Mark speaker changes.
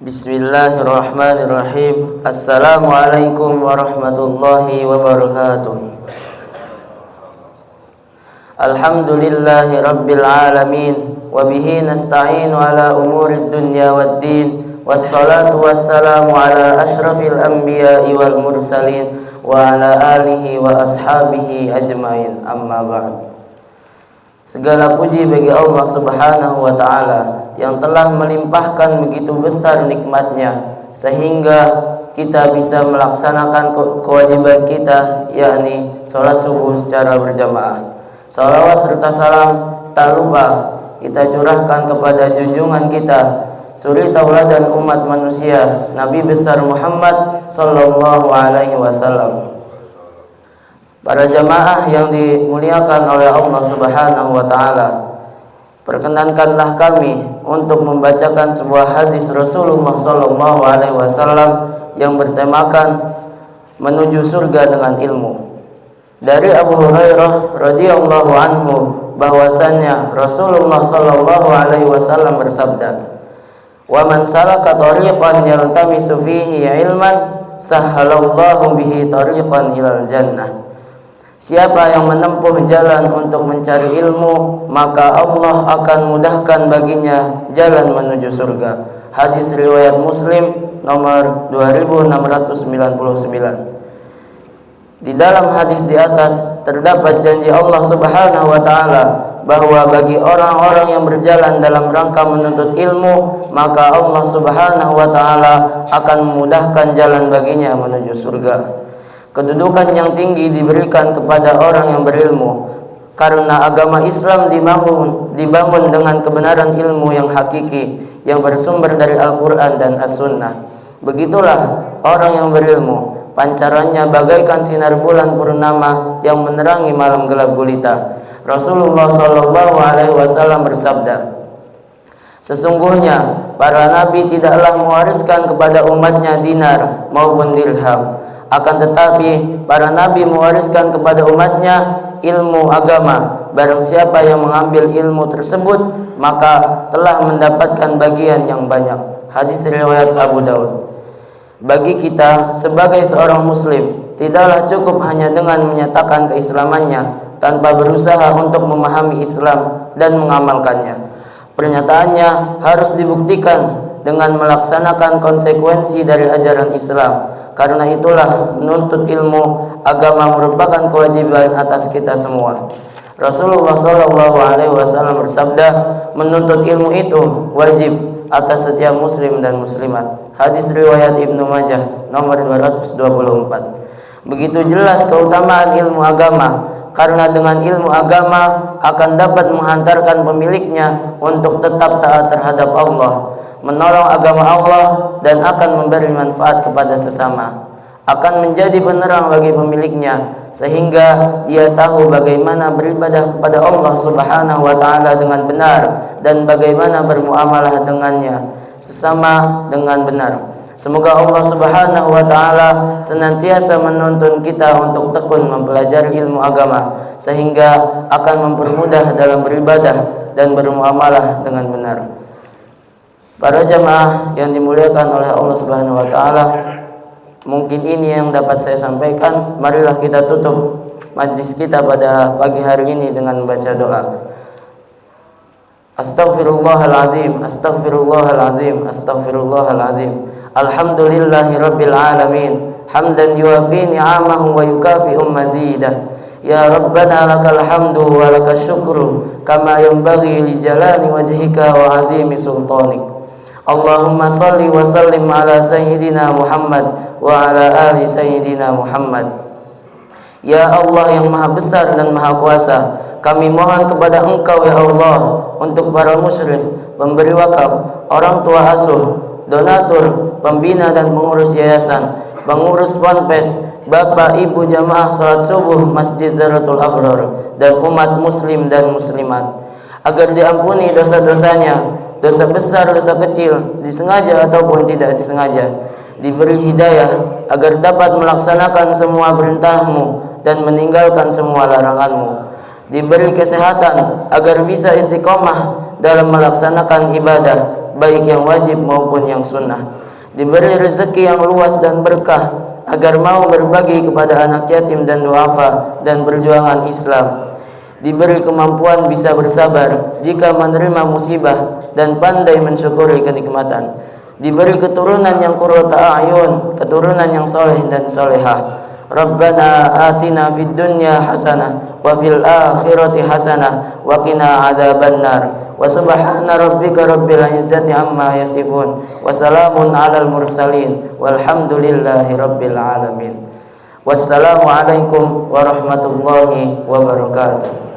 Speaker 1: Bismillahirrahmanirrahim. Assalamualaikum warahmatullahi wabarakatuh. Alhamdulillahi rabbil alamin, wa bihi nasta'inu ala umurid dunya waddin, wassalatu wassalamu ala ashrafil anbiya'i wal mursalin wa ala alihi wa ashabihi ajmain, amma ba'd. Segala puji bagi Allah subhanahu wa ta'ala yang telah melimpahkan begitu besar nikmatnya sehingga kita bisa melaksanakan kewajiban kita, yakni sholat subuh secara berjamaah. Salawat serta salam tak lupa kita curahkan kepada junjungan kita, suri tauladan umat manusia, Nabi besar Muhammad sallallahu alaihi wasallam. Para jamaah yang dimuliakan oleh Allah subhanahu wa ta'ala, perkenankanlah kami untuk membacakan sebuah hadis Rasulullah sallallahu alaihi wasallam yang bertemakan menuju surga dengan ilmu. Dari Abu Hurairah radhiyallahu anhu bahwasannya Rasulullah sallallahu alaihi wasallam bersabda, "Wa man salaka tariqan yaltamisu fihi ilman, sahhalallahu bihi tariqan ilal jannah." Siapa yang menempuh jalan untuk mencari ilmu, maka Allah akan mudahkan baginya jalan menuju surga. Hadis riwayat Muslim nomor 2699. Di dalam hadis di atas terdapat janji Allah subhanahu wa ta'ala bahwa bagi orang-orang yang berjalan dalam rangka menuntut ilmu, maka Allah subhanahu wa ta'ala akan memudahkan jalan baginya menuju surga. Kedudukan yang tinggi diberikan kepada orang yang berilmu, karena agama Islam dibangun dengan kebenaran ilmu yang hakiki yang bersumber dari Al-Quran dan As-Sunnah. Begitulah orang yang berilmu, pancarannya bagaikan sinar bulan purnama yang menerangi malam gelap gulita. Rasulullah sallallahu alaihi wasallam bersabda, "Sesungguhnya para nabi tidaklah mewariskan kepada umatnya dinar maupun dirham, akan tetapi para nabi mewariskan kepada umatnya ilmu agama. Barang siapa yang mengambil ilmu tersebut, maka telah mendapatkan bagian yang banyak." Hadis riwayat Abu Daud. Bagi kita sebagai seorang muslim, tidaklah cukup hanya dengan menyatakan keislamannya tanpa berusaha untuk memahami Islam dan mengamalkannya. Pernyataannya harus dibuktikan dengan melaksanakan konsekuensi dari ajaran Islam. Karena itulah menuntut ilmu agama merupakan kewajiban atas kita semua. Rasulullah sallallahu alaihi wasallam bersabda, menuntut ilmu itu wajib atas setiap muslim dan muslimat. Hadis riwayat Ibnu Majah nomor 224. Begitu jelas keutamaan ilmu agama, karena dengan ilmu agama akan dapat menghantarkan pemiliknya untuk tetap taat terhadap Allah, menolong agama Allah, dan akan memberi manfaat kepada sesama. Akan menjadi penerang bagi pemiliknya sehingga dia tahu bagaimana beribadah kepada Allah subhanahu wa ta'ala dengan benar dan bagaimana bermuamalah dengannya sesama dengan benar. Semoga Allah subhanahu wa ta'ala senantiasa menuntun kita untuk tekun mempelajari ilmu agama sehingga akan mempermudah dalam beribadah dan bermuamalah dengan benar. Para jamaah yang dimuliakan oleh Allah subhanahu wa ta'ala, mungkin ini yang dapat saya sampaikan. Marilah kita tutup majlis kita pada pagi hari ini dengan membaca doa. Astaghfirullahaladzim, astaghfirullahaladzim, astaghfirullahaladzim. Alhamdulillahi rabbil alamin, hamdan yuafi ni'amahu wa yukafi'u mazidah. Ya Rabbana lakal hamdu wa lakas syukru kama yanbaghi li jalali wajhika wa azimi sultanik. Allahumma salli wa sallim ala sayyidina Muhammad wa ala ali sayyidina Muhammad. Ya Allah yang maha besar dan maha kuasa, kami mohon kepada Engkau ya Allah untuk para musyrif, pemberi wakaf, orang tua asuh, donatur, pembina dan pengurus yayasan, pengurus ponpes, bapak ibu jamaah salat subuh Masjid Zaratul Abrar, dan umat muslim dan muslimat, agar diampuni dosa-dosanya, dosa besar, dosa kecil, disengaja ataupun tidak disengaja, diberi hidayah agar dapat melaksanakan semua perintah-Mu dan meninggalkan semua larangan-Mu. diberi kesehatan agar bisa istiqomah dalam melaksanakan ibadah baik yang wajib maupun yang sunnah, diberi rezeki yang luas dan berkah agar mau berbagi kepada anak yatim dan duafa dan perjuangan Islam, diberi kemampuan bisa bersabar jika menerima musibah dan pandai mensyukuri kenikmatan, diberi keturunan yang qurrata a'yun, keturunan yang soleh dan solehah. Rabbana atina fid dunya hasanah wa fil akhirati hasanah wa qina adzabannar. Wa subhana rabbika rabbil izzati amma yasifun wa salamun alal mursalin walhamdulillahi rabbil alamin. Wassalamu alaikum warahmatullahi wabarakatuh.